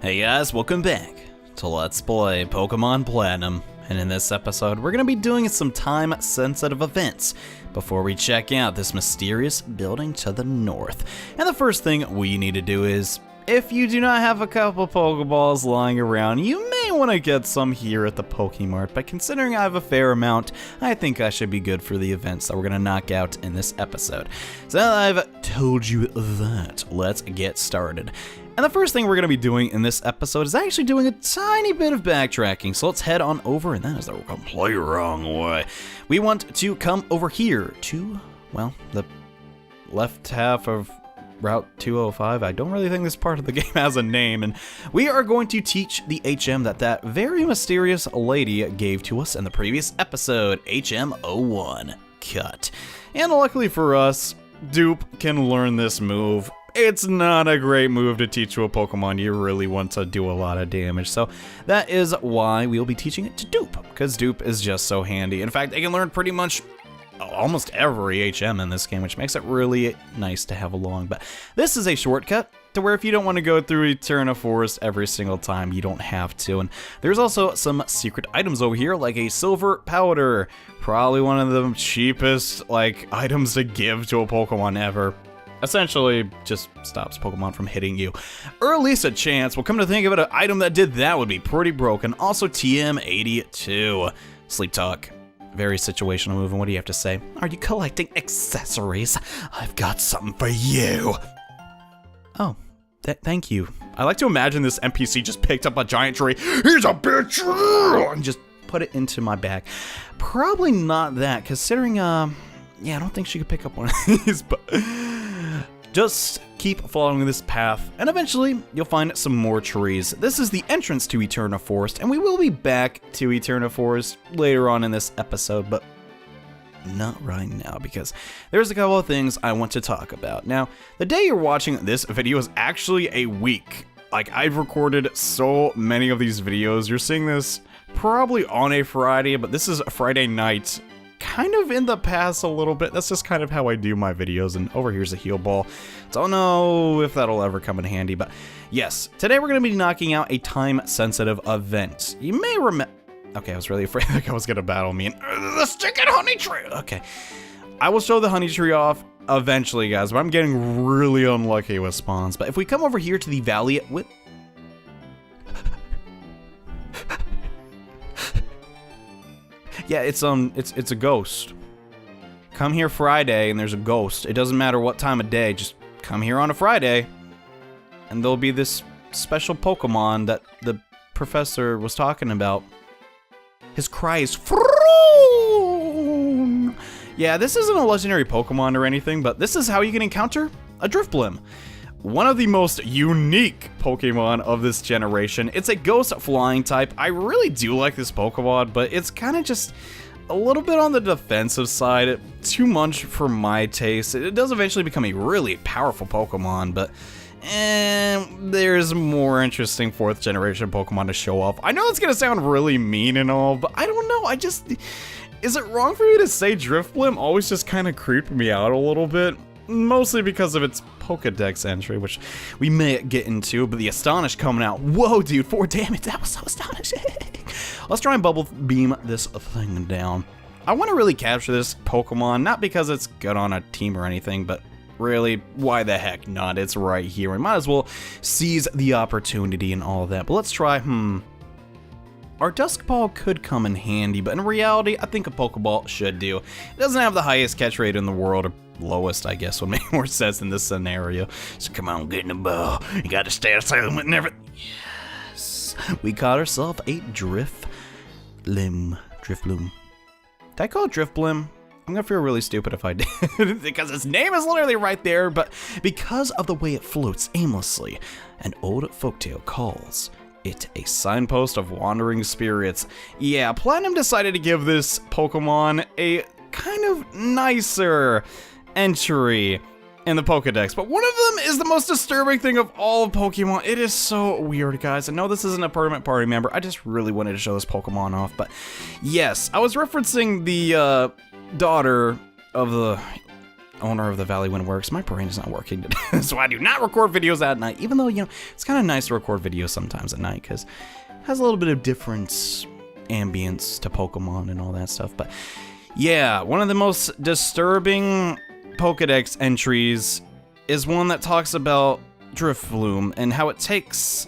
Hey guys, welcome back to Let's Play Pokemon Platinum. And in this episode, we're going to be doing some time-sensitive events before we check out this mysterious building to the north. And the first thing we need to do is, if you do not have a couple Pokeballs lying around, you may want to get some here at the Pokemart, but considering I have a fair amount, I think I should be good for the events that we're going to knock out in this episode. So now that I've told you that, let's get started. And the first thing we're going to be doing in this episode is actually doing a tiny bit of backtracking, so let's head on over, and that is the completely wrong way. We want to come over here to, well, the left half of Route 205. I don't really think this part of the game has a name, and we are going to teach the HM that very mysterious lady gave to us in the previous episode, HM01. Cut. And luckily for us, Dupe can learn this move. It's not a great move to teach to a Pokemon you really want to do a lot of damage, so that is why we'll be teaching it to Dupe, because Dupe is just so handy. In fact, they can learn pretty much almost every HM in this game, which makes it really nice to have along. But this is a shortcut to where if you don't want to go through Eterna Forest every single time, you don't have to. And there's also some secret items over here, like a silver powder, probably one of the cheapest items to give to a Pokemon ever. Essentially just stops Pokemon from hitting you, or at least a chance. Well, come to think of it, an item that did that would be pretty broken. Also TM82, Sleep Talk. Very situational move, and what do you have to say? Are you collecting accessories? I've got something for you. Oh, thank you. I like to imagine this NPC just picked up a giant tree. Here's a bitch! And just put it into my bag. Probably not that, considering, yeah, I don't think she could pick up one of these, but just keep following this path, and eventually you'll find some more trees. This is the entrance to Eterna Forest, and we will be back to Eterna Forest later on in this episode, but not right now, because there's a couple of things I want to talk about. Now, the day you're watching this video is actually a week. I've recorded so many of these videos. You're seeing this probably on a Friday, but this is a Friday night. Kind of in the past a little bit. That's just kind of how I do my videos. And over here's a heal ball. Don't know if that'll ever come in handy, but yes, today we're going to be knocking out a time-sensitive event. You may remember. Okay, I was really afraid that I was going to battle me and the stinking honey tree. Okay, I will show the honey tree off eventually, guys, but I'm getting really unlucky with spawns. But if we come over here to the valley with yeah, it's a ghost. Come here Friday and there's a ghost. It doesn't matter what time of day, just come here on a Friday and there'll be this special Pokemon that the professor was talking about. His cry is Froon! Yeah, this isn't a legendary Pokemon or anything, but this is how you can encounter a Drifloon. One of the most unique Pokemon of this generation. It's a ghost flying type. I really do like this Pokemon, but it's kind of just a little bit on the defensive side. Too much for my taste. It does eventually become a really powerful Pokemon, but there's more interesting 4th generation Pokemon to show off. I know it's going to sound really mean and all, but I don't know. Is it wrong for me to say Drifloon always just kind of creeped me out a little bit? Mostly because of its Pokedex entry, which we may get into, but the Astonish coming out. Whoa, dude, 4 damage. That was so astonishing. Let's try and Bubble Beam this thing down. I want to really capture this Pokemon, not because it's good on a team or anything, but really, why the heck not? It's right here. We might as well seize the opportunity and all of that. But let's try, Our Dusk Ball could come in handy, but in reality, I think a Pokeball should do. It doesn't have the highest catch rate in the world, or lowest, I guess, would make more sense in this scenario. So come on, get in the ball. You gotta stay aside and everything. Yes. We caught ourselves a Drifloon. Did I call it Drifloon? I'm gonna feel really stupid if I did, because its name is literally right there, but because of the way it floats aimlessly, an old folktale calls it a signpost of wandering spirits. Yeah, Platinum decided to give this Pokemon a kind of nicer entry in the Pokedex, but one of them is the most disturbing thing of all of Pokemon. It is so weird, guys. I know this isn't a permanent party member. I just really wanted to show this Pokemon off, but yes, I was referencing the daughter of the owner of the Valley Windworks. My brain is not working today, so I do not record videos at night, even though, it's kind of nice to record videos sometimes at night, because it has a little bit of different ambience to Pokemon and all that stuff. But yeah, one of the most disturbing Pokedex entries is one that talks about Drifloon and how it takes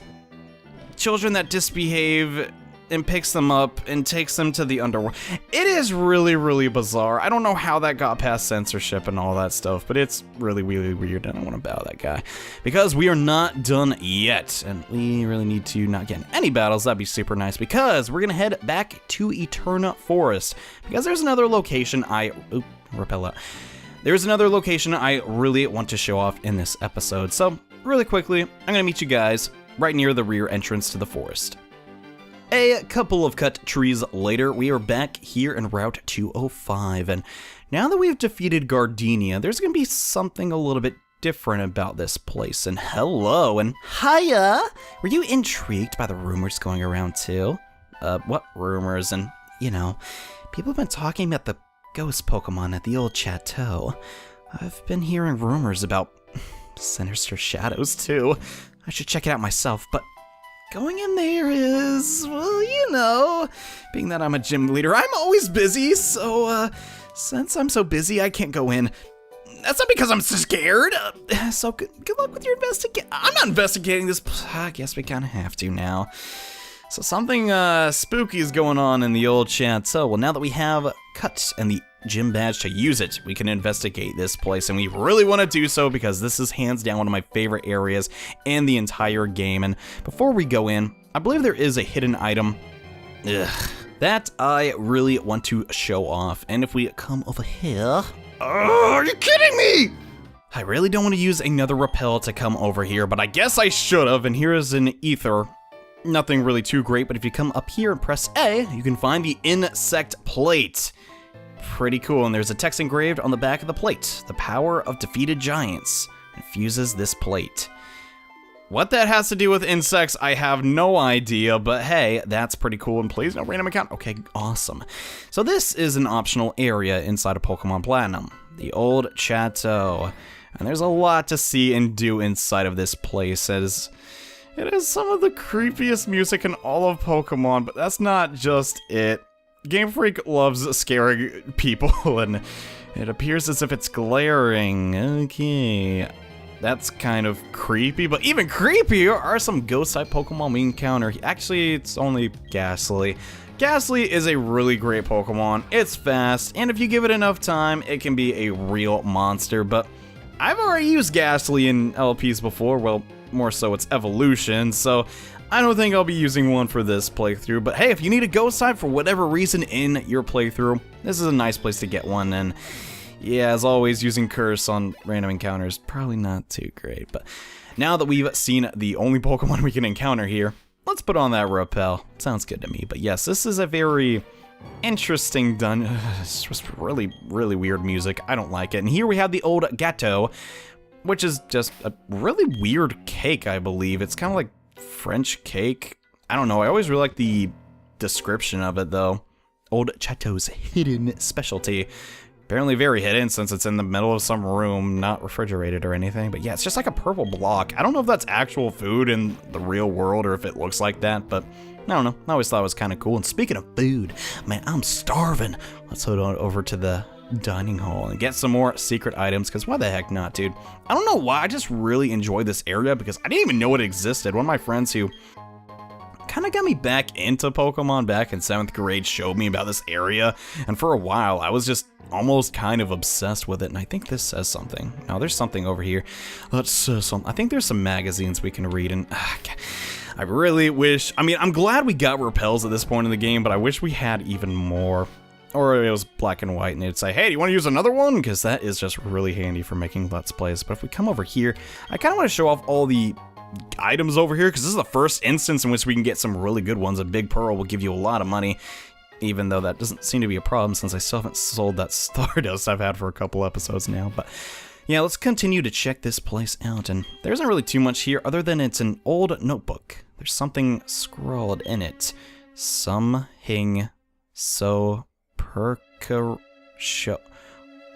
children that misbehave and picks them up and takes them to the underworld. It is really, really bizarre. I don't know how that got past censorship and all that stuff, but it's really, really weird, and I want to battle that guy. Because we are not done yet, and we really need to not get in any battles. That'd be super nice, because we're going to head back to Eterna Forest, because there's another location repel out. There's another location I really want to show off in this episode. So, really quickly, I'm going to meet you guys right near the rear entrance to the forest. A couple of cut trees later, we are back here in Route 205, and now that we've defeated Gardenia, there's going to be something a little bit different about this place. And hello, and hiya! Were you intrigued by the rumors going around too? What rumors? And, people have been talking about the ghost Pokemon at the Old Chateau. I've been hearing rumors about sinister shadows too. I should check it out myself, but going in there is, well, being that I'm a gym leader, I'm always busy, so, since I'm so busy, I can't go in. That's not because I'm scared, so good luck with your investigation. I'm not investigating this, I guess we kind of have to now. So something, spooky is going on in the Old Chateau. Well, now that we have Cut and the gym badge to use it, we can investigate this place, and we really want to do so because this is hands down one of my favorite areas in the entire game. And before we go in, I believe there is a hidden item that I really want to show off. And if we come over here, are you kidding me? I really don't want to use another repel to come over here, but I guess I should have. And here is an ether. Nothing really too great, but if you come up here and press A, you can find the insect plate. Pretty cool, and there's a text engraved on the back of the plate. The power of defeated giants infuses this plate. What that has to do with insects, I have no idea, but hey, that's pretty cool. And please, no random account. Okay, awesome. So this is an optional area inside of Pokemon Platinum, the Old Chateau. And there's a lot to see and do inside of this place, as it has some of the creepiest music in all of Pokemon, but that's not just it. Game Freak loves scaring people, and it appears as if it's glaring. Okay, that's kind of creepy, but even creepier are some ghost-type Pokemon we encounter. Actually, it's only Ghastly. Ghastly is a really great Pokemon. It's fast, and if you give it enough time, it can be a real monster, but I've already used Ghastly in LPs before, well, more so its evolution, so I don't think I'll be using one for this playthrough. But hey, if you need a ghost type for whatever reason in your playthrough, this is a nice place to get one. And yeah, as always, using Curse on random encounters, probably not too great. But now that we've seen the only Pokemon we can encounter here, let's put on that repel. Sounds good to me. But yes, this is a very interesting dungeon. It's just really, really weird music. I don't like it. And here we have the Old Chateau, which is just a really weird cake, I believe. It's kind of like French cake. I don't know. I always really like the description of it, though. Old Chateau's hidden specialty. Apparently very hidden, since it's in the middle of some room, not refrigerated or anything. But yeah, it's just like a purple block. I don't know if that's actual food in the real world or if it looks like that, but I don't know. I always thought it was kind of cool. And speaking of food, man, I'm starving. Let's head on over to the dining hall and get some more secret items, because why the heck not, dude? I don't know why, I just really enjoy this area because I didn't even know it existed. One of my friends who kind of got me back into Pokemon back in 7th grade showed me about this area, and for a while I was just almost kind of obsessed with it. And I think this says something. No, there's something over here that says something. I think there's some magazines we can read, and I really wish, I'm glad we got repels at this point in the game, but I wish we had even more. Or it was black and white and it'd say, hey, do you want to use another one? Because that is just really handy for making Let's Plays. But if we come over here, I kind of want to show off all the items over here, because this is the first instance in which we can get some really good ones. A Big Pearl will give you a lot of money, even though that doesn't seem to be a problem since I still haven't sold that Stardust I've had for a couple episodes now. But yeah, let's continue to check this place out. And there isn't really too much here other than it's an old notebook. There's something scrawled in it. Something so show.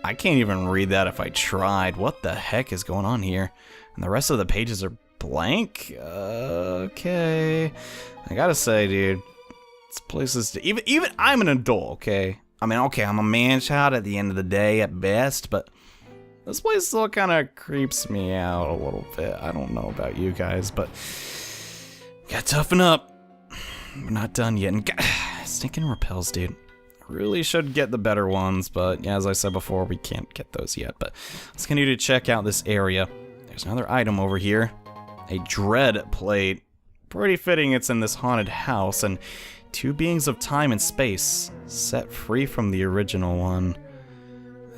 I can't even read that if I tried. What the heck is going on here? And the rest of the pages are blank? Okay. I gotta say, dude, this place is... Even I'm an adult, okay? I mean, okay, I'm a man-child at the end of the day at best, but this place still kind of creeps me out a little bit. I don't know about you guys, but gotta toughen up. We're not done yet. And stinking repels, dude. Really should get the better ones, but yeah, as I said before, we can't get those yet. But let's continue to check out this area. There's another item over here. A dread plate. Pretty fitting it's in this haunted house, and 2 beings of time and space, set free from the original one.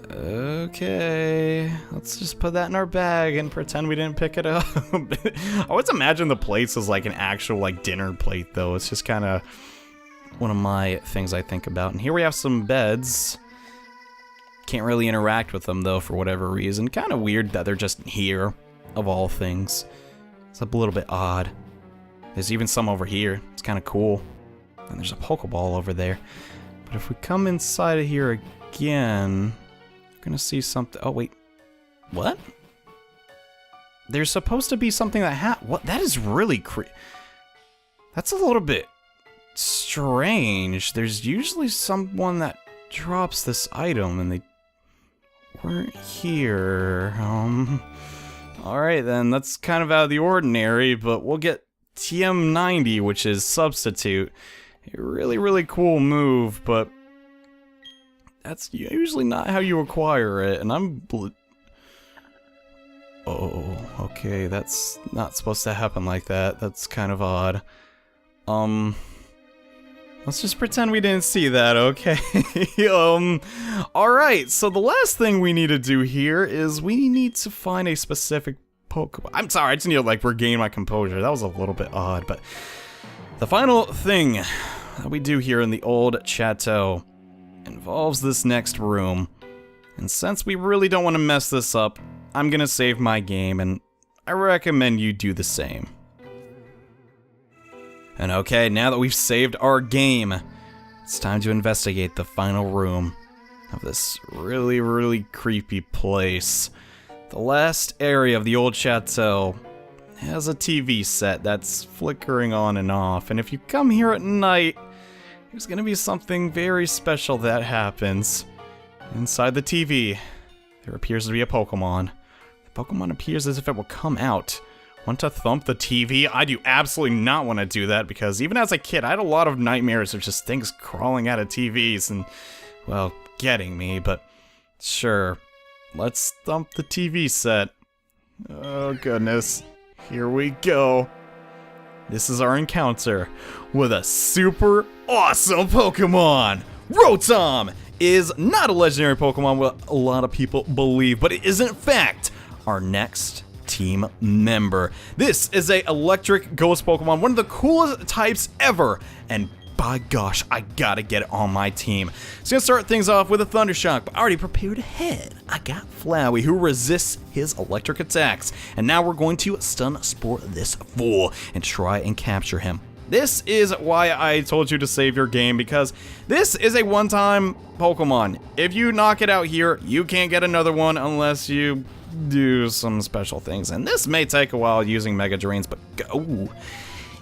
Okay, let's just put that in our bag and pretend we didn't pick it up. I always imagine the plates as like an actual like dinner plate though. It's just kind of one of my things I think about. And here we have some beds. Can't really interact with them though for whatever reason. Kind of weird that they're just here, of all things. It's a little bit odd. There's even some over here. It's kind of cool. And there's a Pokeball over there. But if we come inside of here again, we're gonna see something. Oh, wait. What? There's supposed to be something that what? That is really that's a little bit strange. There's usually someone that drops this item, and they weren't here. Alright then, that's kind of out of the ordinary, but we'll get TM90, which is Substitute. A really, really cool move, but that's usually not how you acquire it, and oh, okay, that's not supposed to happen like that. That's kind of odd. Let's just pretend we didn't see that, okay? Alright, so the last thing we need to do here is we need to find a specific Pokemon. I'm sorry, I just need to, like, regain my composure. That was a little bit odd, but the final thing that we do here in the Old Chateau involves this next room. And since we really don't want to mess this up, I'm gonna save my game, and I recommend you do the same. And okay, now that we've saved our game, it's time to investigate the final room of this really, really creepy place. The last area of the Old Chateau has a TV set that's flickering on and off, and if you come here at night, there's gonna be something very special that happens. Inside the TV, there appears to be a Pokemon. The Pokemon appears as if it will come out. Want to thump the TV? I do absolutely not want to do that, because even as a kid, I had a lot of nightmares of just things crawling out of TVs and, well, getting me, but sure. Let's thump the TV set. Oh goodness. Here we go. This is our encounter with a super awesome Pokemon! Rotom is not a legendary Pokemon, what a lot of people believe, but it is in fact our next team member. This is a electric ghost Pokemon, one of the coolest types ever, and by gosh, I gotta get it on my team. So gonna start things off with a Thunder Shock, but I already prepared ahead. I got Flowey, who resists his electric attacks, and now we're going to Stun Spore this fool and try and capture him. This is why I told you to save your game, because this is a one-time Pokemon. If you knock it out here, you can't get another one unless you do some special things, and this may take a while using Mega Drains, but go.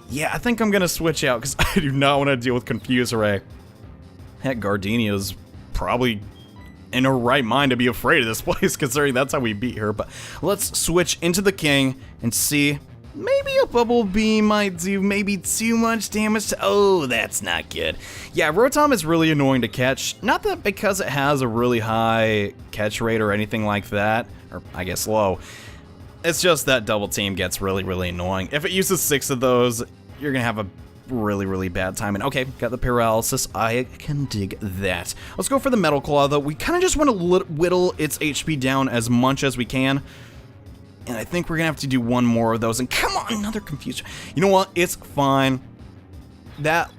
Yeah, I think I'm gonna switch out because I do not want to deal with Confuse Ray. Heck, Gardenia's probably in her right mind to be afraid of this place, considering that's how we beat her. But let's switch into the King and see. Maybe a Bubble Beam might do maybe too much damage to... Oh, that's not good. Yeah, Rotom is really annoying to catch. Not that because it has a really high catch rate or anything like that. Or, I guess, low. It's just that Double Team gets really, really annoying. If it uses 6 of those, you're gonna have a really, really bad time. And okay, got the Paralysis. I can dig that. Let's go for the Metal Claw, though. We kind of just want to whittle its HP down as much as we can. And I think we're gonna have to do one more of those. And come on, another Confusion. You know what? It's fine. That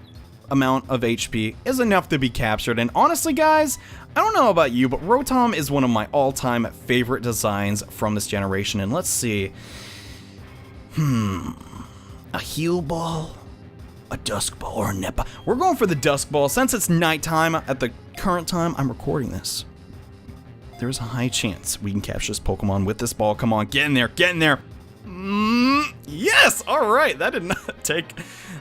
amount of HP is enough to be captured. And honestly, guys, I don't know about you, but Rotom is one of my all-time favorite designs from this generation. And let's see. A Heal Ball, a Dusk Ball, or a Net Ball. We're going for the Dusk Ball. Since it's nighttime at the current time I'm recording this, there is a high chance we can capture this Pokemon with this ball. Come on, get in there, get in there. Yes, all right, that did not take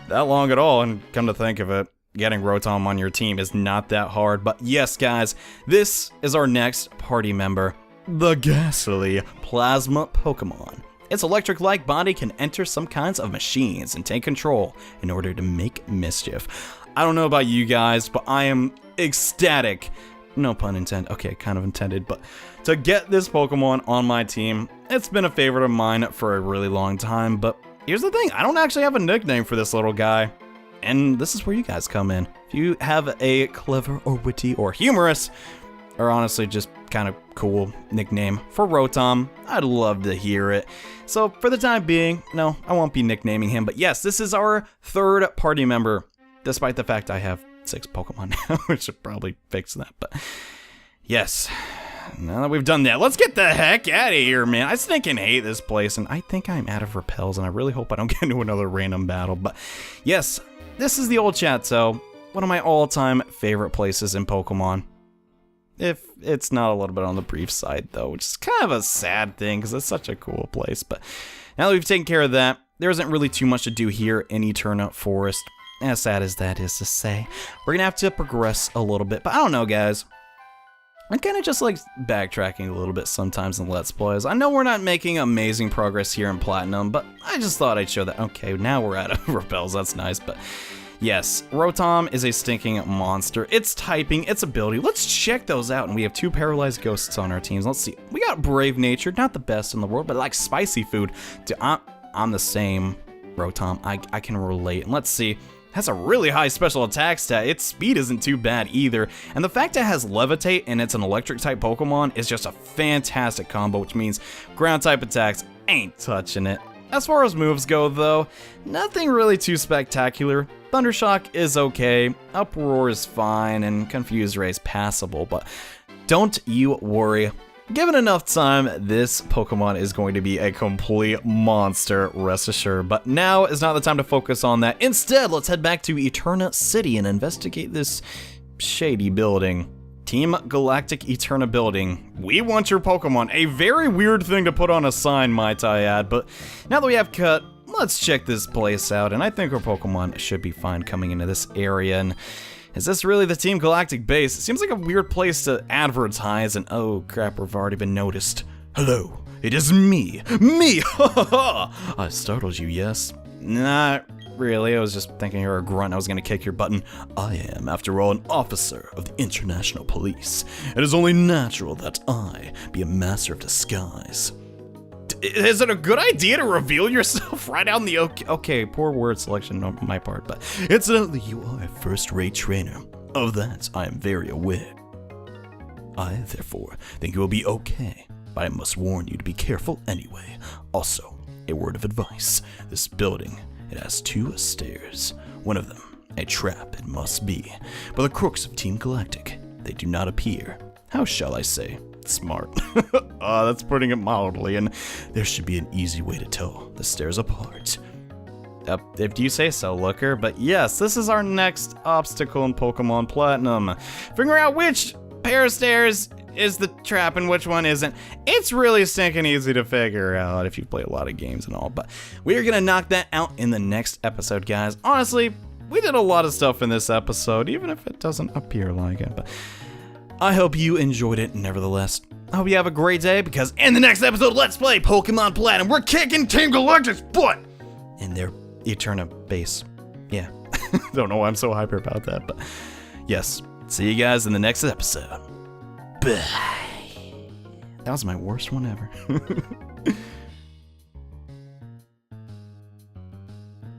that long at all, and come to think of it, getting Rotom on your team is not that hard. But yes, guys, this is our next party member, the Ghastly Plasma Pokemon. Its electric-like body can enter some kinds of machines and take control in order to make mischief. I don't know about you guys, but I am ecstatic, no pun intended, okay, kind of intended, but to get this Pokemon on my team. It's been a favorite of mine for a really long time, but here's the thing, I don't actually have a nickname for this little guy. And this is where you guys come in. If you have a clever or witty or humorous, or honestly just kind of cool nickname for Rotom, I'd love to hear it. So for the time being, no, I won't be nicknaming him, but yes, this is our third party member, despite the fact I have 6 Pokemon now, which should probably fix that, but yes. Now that we've done that, let's get the heck out of here, man. I stinking hate this place, and I think I'm out of repels, and I really hope I don't get into another random battle, but yes, this is the Old Chateau, one of my all-time favorite places in Pokemon. If it's not a little bit on the brief side, though, which is kind of a sad thing, because it's such a cool place, but now that we've taken care of that, there isn't really too much to do here in Eterna Forest. As sad as that is to say, we're gonna have to progress a little bit, but I don't know, guys. I'm kind of just like backtracking a little bit sometimes in Let's Plays. I know we're not making amazing progress here in Platinum, but I just thought I'd show that. Okay, now we're out of repels, that's nice, but yes, Rotom is a stinking monster. Its typing, its ability, let's check those out, and we have 2 paralyzed ghosts on our teams. Let's see, we got Brave Nature, not the best in the world, but like spicy food. Dude, I'm the same, Rotom, I can relate, and let's see. Has a really high special attack stat. Its speed isn't too bad either. And the fact it has Levitate and it's an electric type Pokemon is just a fantastic combo, which means ground type attacks ain't touching it. As far as moves go though, nothing really too spectacular. Thundershock is okay, Uproar is fine, and Confused Ray is passable, but don't you worry. Given enough time, this Pokemon is going to be a complete monster, rest assured. But now is not the time to focus on that. Instead, let's head back to Eterna City and investigate this shady building. Team Galactic Eterna building. We want your Pokemon. A very weird thing to put on a sign, might I add. But now that we have cut, let's check this place out. And I think our Pokemon should be fine coming into this area. And is this really the Team Galactic base? It seems like a weird place to advertise, and oh crap, we've already been noticed. Hello, it is me! Me! Ha ha ha! I startled you, yes? Not really, I was just thinking you're a grunt, I was gonna kick your button. I am, after all, an officer of the International Police. It is only natural that I be a master of disguise. Is it a good idea to reveal yourself right out in the okay, poor word selection on my part, but incidentally, you are a first-rate trainer. Of that, I am very aware. I, therefore, think you will be okay, but I must warn you to be careful anyway. Also, a word of advice. This building, it has 2 stairs. One of them, a trap it must be. But the crooks of Team Galactic, they do not appear, how shall I say, smart. That's putting it mildly, and there should be an easy way to tell the stairs apart. If you say so, Looker, but yes, this is our next obstacle in Pokemon Platinum. Figure out which pair of stairs is the trap and which one isn't. It's really stinking easy to figure out if you play a lot of games and all, but we are gonna knock that out in the next episode, guys. Honestly, we did a lot of stuff in this episode, even if it doesn't appear like it, but I hope you enjoyed it nevertheless. I hope you have a great day, because in the next episode, let's play Pokemon Platinum. We're kicking Team Galactic's butt in their Eterna base. Yeah, don't know why I'm so hyper about that, but yes, see you guys in the next episode. Bye. That was my worst one ever.